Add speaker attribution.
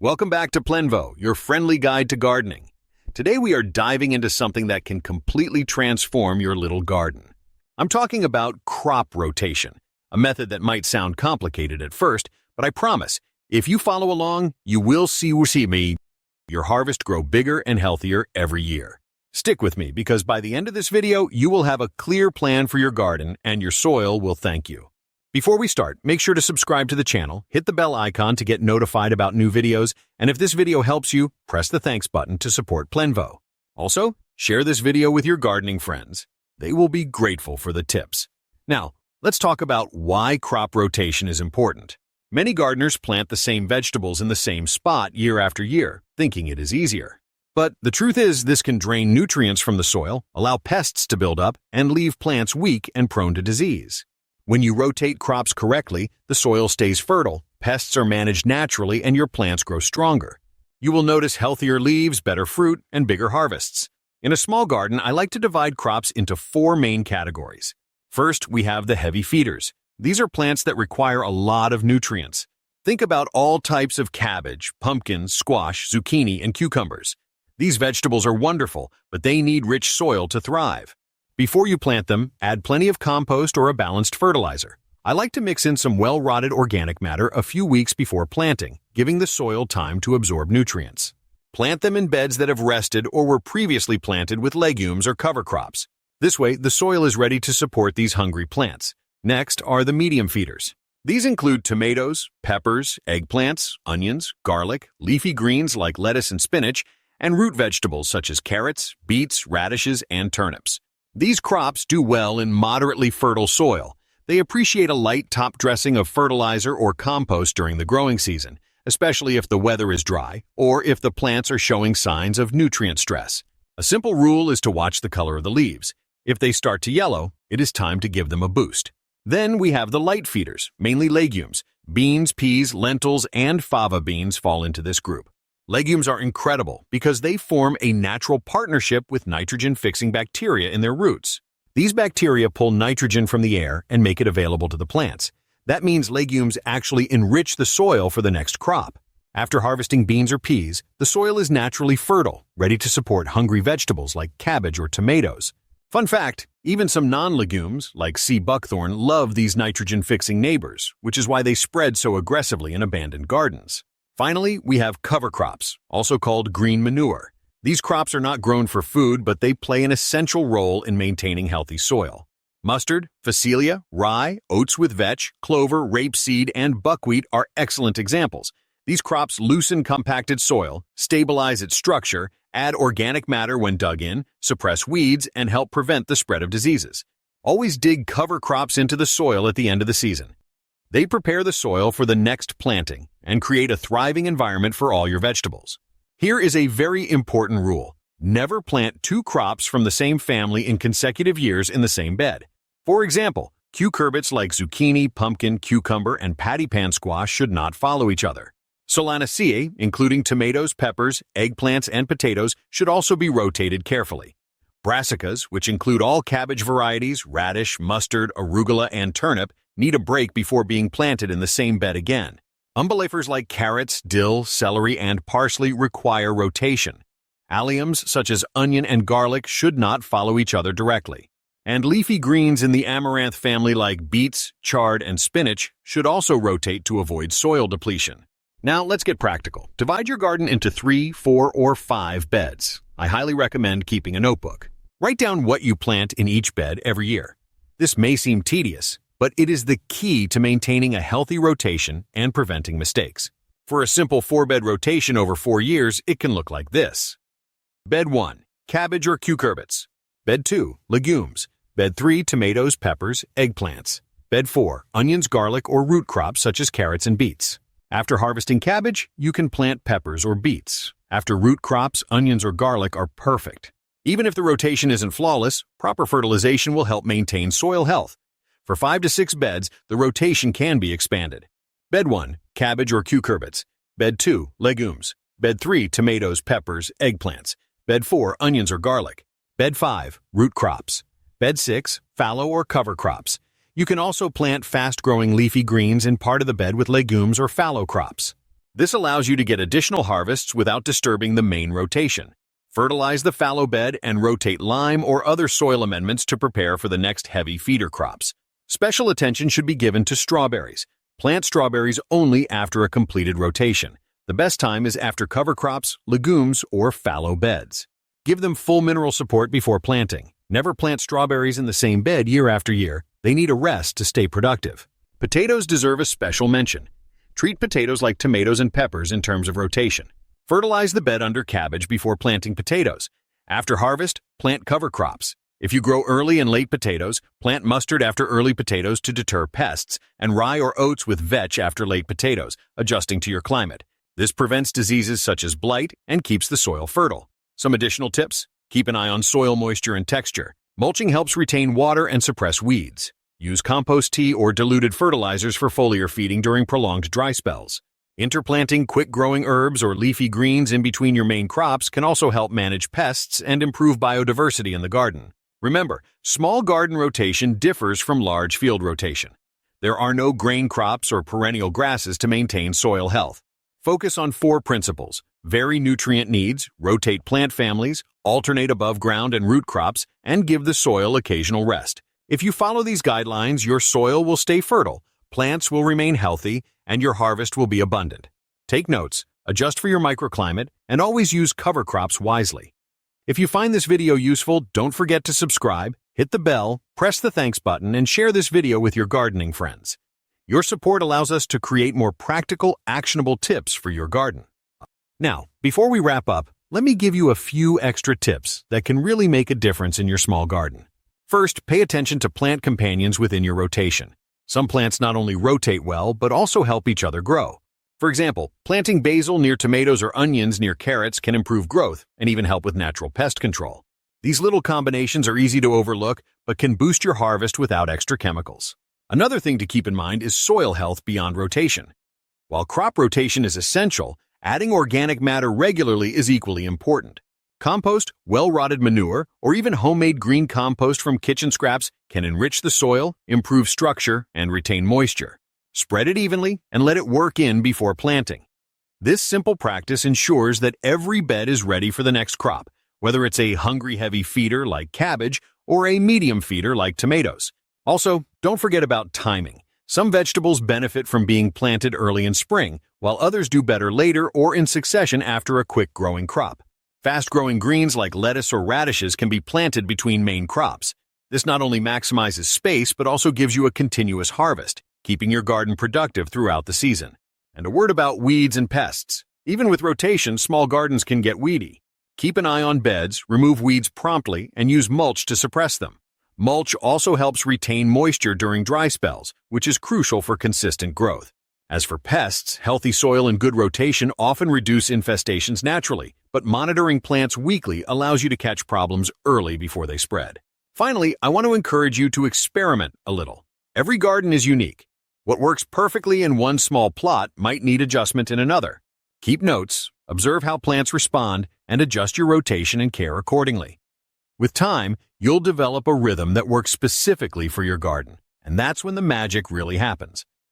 Speaker 1: Welcome back to Plenvo, your friendly guide to gardening. Today we are diving into something that can completely transform your little garden. I'm talking about crop rotation, a method that might sound complicated at first, but I promise, if you follow along, you will see your harvest grow bigger and healthier every year. Stick with me because by the end of this video, you will have a clear plan for your garden and your soil will thank you. Before we start, make sure to subscribe to the channel, hit the bell icon to get notified about new videos, and if this video helps you, press the thanks button to support Plenvo. Also, share this video with your gardening friends. They will be grateful for the tips. Now, let's talk about why crop rotation is important. Many gardeners plant the same vegetables in the same spot year after year, thinking it is easier. But the truth is this can drain nutrients from the soil, allow pests to build up, and leave plants weak and prone to disease. When you rotate crops correctly, the soil stays fertile, pests are managed naturally, and your plants grow stronger. You will notice healthier leaves, better fruit, and bigger harvests. In a small garden, I like to divide crops into 4 main categories. First, we have the heavy feeders. These are plants that require a lot of nutrients. Think about all types of cabbage, pumpkin, squash, zucchini, and cucumbers. These vegetables are wonderful, but they need rich soil to thrive. Before you plant them, add plenty of compost or a balanced fertilizer. I like to mix in some well-rotted organic matter a few weeks before planting, giving the soil time to absorb nutrients. Plant them in beds that have rested or were previously planted with legumes or cover crops. This way, the soil is ready to support these hungry plants. Next are the medium feeders. These include tomatoes, peppers, eggplants, onions, garlic, leafy greens like lettuce and spinach, and root vegetables such as carrots, beets, radishes, and turnips. These crops do well in moderately fertile soil. They appreciate a light top dressing of fertilizer or compost during the growing season, especially if the weather is dry or if the plants are showing signs of nutrient stress. A simple rule is to watch the color of the leaves. If they start to yellow, it is time to give them a boost. Then we have the light feeders, mainly legumes. Beans, peas, lentils, and fava beans fall into this group. Legumes are incredible because they form a natural partnership with nitrogen-fixing bacteria in their roots. These bacteria pull nitrogen from the air and make it available to the plants. That means legumes actually enrich the soil for the next crop. After harvesting beans or peas, the soil is naturally fertile, ready to support hungry vegetables like cabbage or tomatoes. Fun fact, even some non-legumes, like sea buckthorn, love these nitrogen-fixing neighbors, which is why they spread so aggressively in abandoned gardens. Finally, we have cover crops, also called green manure. These crops are not grown for food, but they play an essential role in maintaining healthy soil. Mustard, phacelia, rye, oats with vetch, clover, rapeseed, and buckwheat are excellent examples. These crops loosen compacted soil, stabilize its structure, add organic matter when dug in, suppress weeds, and help prevent the spread of diseases. Always dig cover crops into the soil at the end of the season. They prepare the soil for the next planting and create a thriving environment for all your vegetables. Here is a very important rule. Never plant 2 crops from the same family in consecutive years in the same bed. For example, cucurbits like zucchini, pumpkin, cucumber, and pattypan squash should not follow each other. Solanaceae, including tomatoes, peppers, eggplants, and potatoes, should also be rotated carefully. Brassicas, which include all cabbage varieties, radish, mustard, arugula, and turnip, need a break before being planted in the same bed again. Umbellifers like carrots, dill, celery, and parsley require rotation. Alliums such as onion and garlic should not follow each other directly. And leafy greens in the amaranth family like beets, chard, and spinach should also rotate to avoid soil depletion. Now let's get practical. Divide your garden into 3, 4, or 5 beds. I highly recommend keeping a notebook. Write down what you plant in each bed every year. This may seem tedious, but it is the key to maintaining a healthy rotation and preventing mistakes. For a simple 4-bed rotation over 4 years, it can look like this. Bed 1, cabbage or cucurbits. Bed 2, legumes. Bed 3, tomatoes, peppers, eggplants. Bed 4, onions, garlic, or root crops such as carrots and beets. After harvesting cabbage, you can plant peppers or beets. After root crops, onions or garlic are perfect. Even if the rotation isn't flawless, proper fertilization will help maintain soil health. For 5 to 6 beds, the rotation can be expanded. Bed 1, cabbage or cucurbits. Bed 2, legumes. Bed 3, tomatoes, peppers, eggplants. Bed 4, onions or garlic. Bed 5, root crops. Bed 6, fallow or cover crops. You can also plant fast-growing leafy greens in part of the bed with legumes or fallow crops. This allows you to get additional harvests without disturbing the main rotation. Fertilize the fallow bed and rotate lime or other soil amendments to prepare for the next heavy feeder crops. Special attention should be given to strawberries. Plant strawberries only after a completed rotation. The best time is after cover crops, legumes, or fallow beds. Give them full mineral support before planting. Never plant strawberries in the same bed year after year. They need a rest to stay productive. Potatoes deserve a special mention. Treat potatoes like tomatoes and peppers in terms of rotation. Fertilize the bed under cabbage before planting potatoes. After harvest, plant cover crops. If you grow early and late potatoes, plant mustard after early potatoes to deter pests, and rye or oats with vetch after late potatoes, adjusting to your climate. This prevents diseases such as blight and keeps the soil fertile. Some additional tips: keep an eye on soil moisture and texture. Mulching helps retain water and suppress weeds. Use compost tea or diluted fertilizers for foliar feeding during prolonged dry spells. Interplanting quick-growing herbs or leafy greens in between your main crops can also help manage pests and improve biodiversity in the garden. Remember, small garden rotation differs from large field rotation. There are no grain crops or perennial grasses to maintain soil health. Focus on 4 principles: vary nutrient needs, rotate plant families, alternate above ground and root crops, and give the soil occasional rest. If you follow these guidelines, your soil will stay fertile, plants will remain healthy, and your harvest will be abundant. Take notes, adjust for your microclimate, and always use cover crops wisely. If you find this video useful, don't forget to subscribe, hit the bell, press the thanks button, and share this video with your gardening friends. Your support allows us to create more practical, actionable tips for your garden. Now, before we wrap up, let me give you a few extra tips that can really make a difference in your small garden. First, pay attention to plant companions within your rotation. Some plants not only rotate well, but also help each other grow. For example, planting basil near tomatoes or onions near carrots can improve growth and even help with natural pest control. These little combinations are easy to overlook, but can boost your harvest without extra chemicals. Another thing to keep in mind is soil health beyond rotation. While crop rotation is essential, adding organic matter regularly is equally important. Compost, well-rotted manure, or even homemade green compost from kitchen scraps can enrich the soil, improve structure, and retain moisture. Spread it evenly and let it work in before planting. This simple practice ensures that every bed is ready for the next crop, whether it's a hungry heavy feeder like cabbage or a medium feeder like tomatoes. Also, don't forget about timing. Some vegetables benefit from being planted early in spring, while others do better later or in succession after a quick-growing crop. Fast-growing greens like lettuce or radishes can be planted between main crops. This not only maximizes space, but also gives you a continuous harvest, keeping your garden productive throughout the season. And a word about weeds and pests. Even with rotation, small gardens can get weedy. Keep an eye on beds, remove weeds promptly, and use mulch to suppress them. Mulch also helps retain moisture during dry spells, which is crucial for consistent growth. As for pests, healthy soil and good rotation often reduce infestations naturally, but monitoring plants weekly allows you to catch problems early before they spread. Finally, I want to encourage you to experiment a little. Every garden is unique. What works perfectly in one small plot might need adjustment in another. Keep notes, observe how plants respond, and adjust your rotation and care accordingly. With time, you'll develop a rhythm that works specifically for your garden, and that's when the magic really happens.